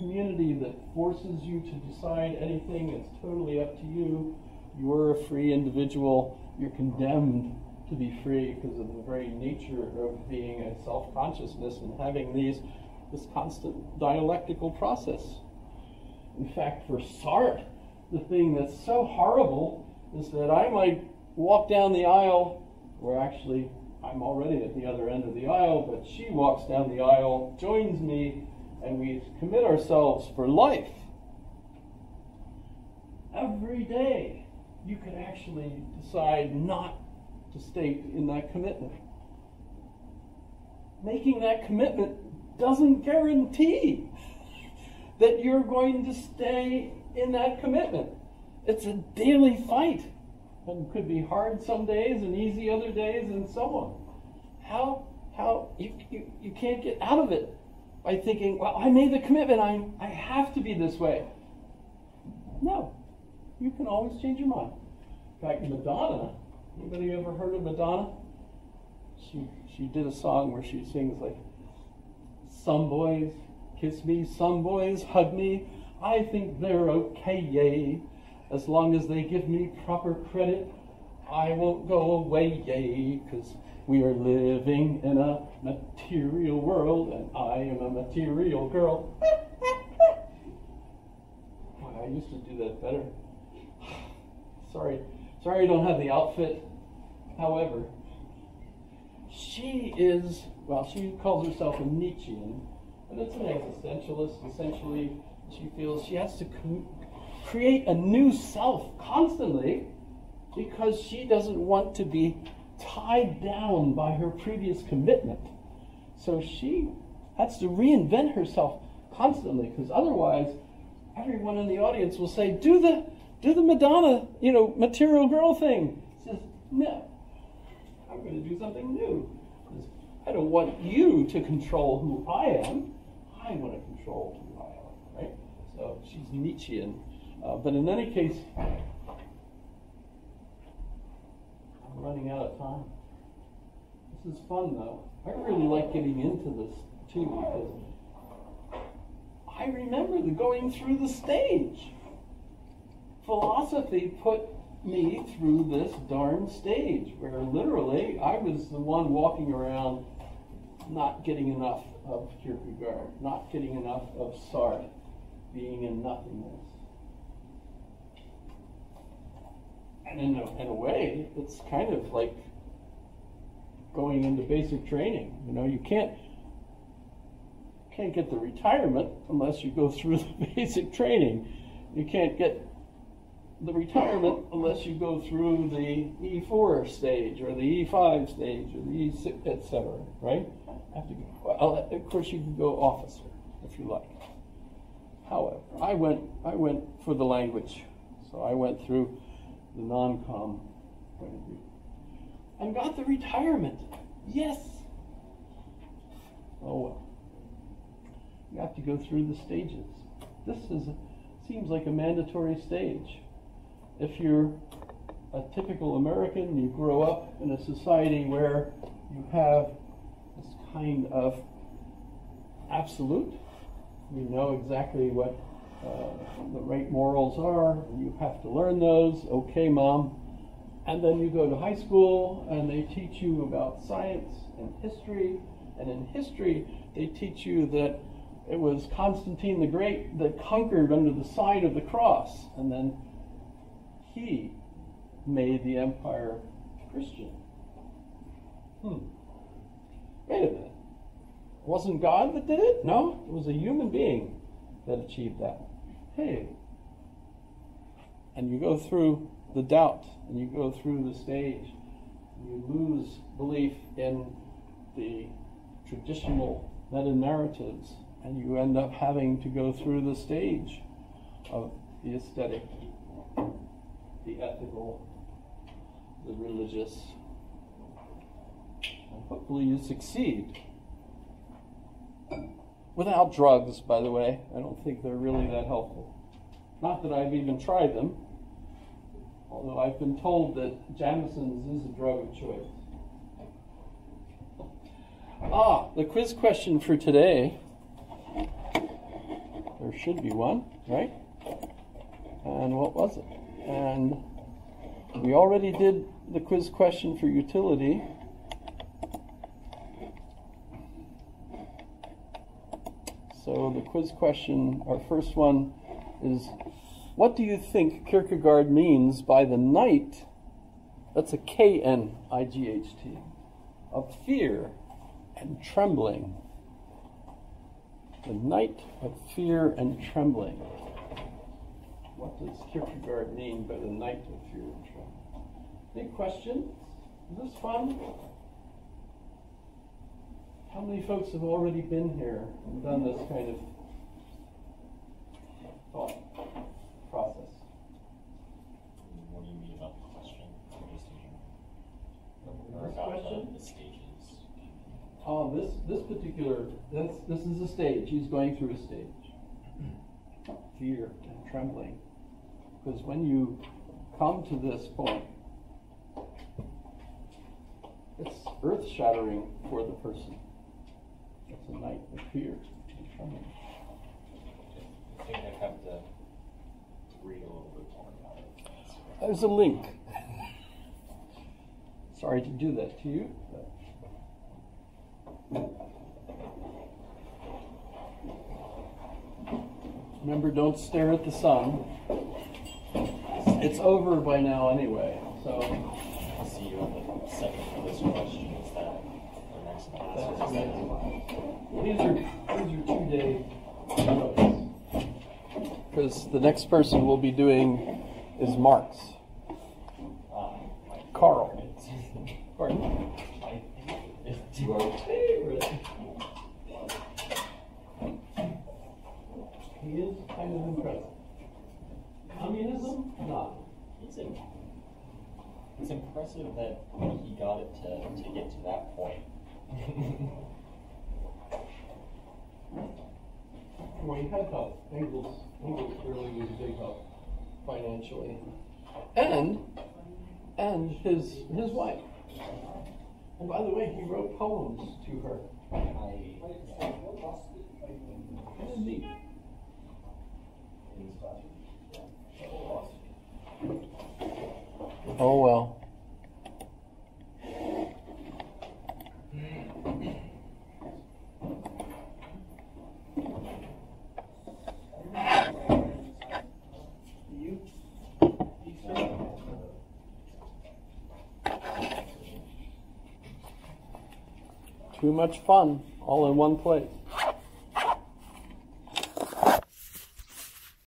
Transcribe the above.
community that forces you to decide anything. It's totally up to you. You're a free individual. You're condemned to be free because of the very nature of being a self-consciousness and having this constant dialectical process. In fact, for Sartre, the thing that's so horrible is that I might walk down the aisle, where actually I'm already at the other end of the aisle, but she walks down the aisle, joins me, and we commit ourselves for life. Every day, you can actually decide not to stay in that commitment. Making that commitment doesn't guarantee that you're going to stay in that commitment. It's a daily fight. And it could be hard some days and easy other days and so on. How you can't get out of it by thinking, well, I made the commitment, I have to be this way. No, you can always change your mind. In fact, Madonna, anybody ever heard of Madonna? She did a song where she sings like, some boys kiss me, some boys hug me, I think they're okay, yay. As long as they give me proper credit, I won't go away, yay, because we are living in a material world, and I am a material girl. Boy, I used to do that better. Sorry I don't have the outfit. However, she calls herself a Nietzschean, and it's an existentialist. Essentially, she feels she has to create a new self constantly because she doesn't want to be tied down by her previous commitment. So she has to reinvent herself constantly, because otherwise everyone in the audience will say, do the Madonna, material girl thing. She says, no, I'm going to do something new. I don't want you to control who I am. I want to control who I am, right? So she's Nietzschean. But in any case, I'm running out of time. This is fun, though. I really like getting into this, too, because I remember going through the stage. Philosophy put me through this darn stage, where literally I was the one walking around not getting enough of Kierkegaard, not getting enough of Sartre, being in nothingness. And in a way, it's kind of like going into basic training. You can't get the retirement unless you go through the basic training. You can't get the retirement unless you go through the E4 stage or the E5 stage or the E6, etc. Right? Well, of course, you can go officer if you like. However, I went for the language, so I went through the non-com point of view and got the retirement. Yes. Oh well. You have to go through the stages. This seems like a mandatory stage. If you're a typical American, you grow up in a society where you have this kind of absolute. You know exactly what the right morals are. You have to learn those. Okay, Mom. And then you go to high school and they teach you about science and history. And in history, they teach you that it was Constantine the Great that conquered under the sign of the cross. And then he made the empire Christian. Wait a minute. It wasn't God that did it? No, it was a human being that achieved that. Hey. And you go through the doubt, and you go through the stage, and you lose belief in the traditional meta-narratives, and you end up having to go through the stage of the aesthetic, the ethical, the religious, and hopefully you succeed. Without drugs, by the way. I don't think they're really that helpful. Not that I've even tried them, although I've been told that Jamison's is a drug of choice. The quiz question for today. There There should be one, right? And what was it? And we already did the quiz question for utility. So the quiz question, our first one is, what do you think Kierkegaard means by the night, that's a K-N-I-G-H-T, of fear and trembling? The night of fear and trembling. What does Kierkegaard mean by the night of fear and trembling? Any questions? Is this fun? How many folks have already been here and done this kind of thought process? What do you mean about the question? Or about the stages? Oh, this particular, this is a stage. He's going through a stage. Fear and trembling. Because when you come to this point, it's earth-shattering for the person. It's a night of fear and trembling. I think I have to read a little bit more about it. There's a link. Sorry to do that to you. Remember, don't stare at the sun. It's over by now anyway, so. I'll see you on the second of this question. Is that the next class? These are 2-day notes. Because the next person we'll be doing is Marx. Carl. Pardon? Your favorite. He is kind of impressive. Communism? Not. It's impressive that he got it to get to that point. Well, he had help. Engels really was a big help financially, and his wife. And by the way, he wrote poems to her. Kind of neat. Oh well. Too much fun, all in one place.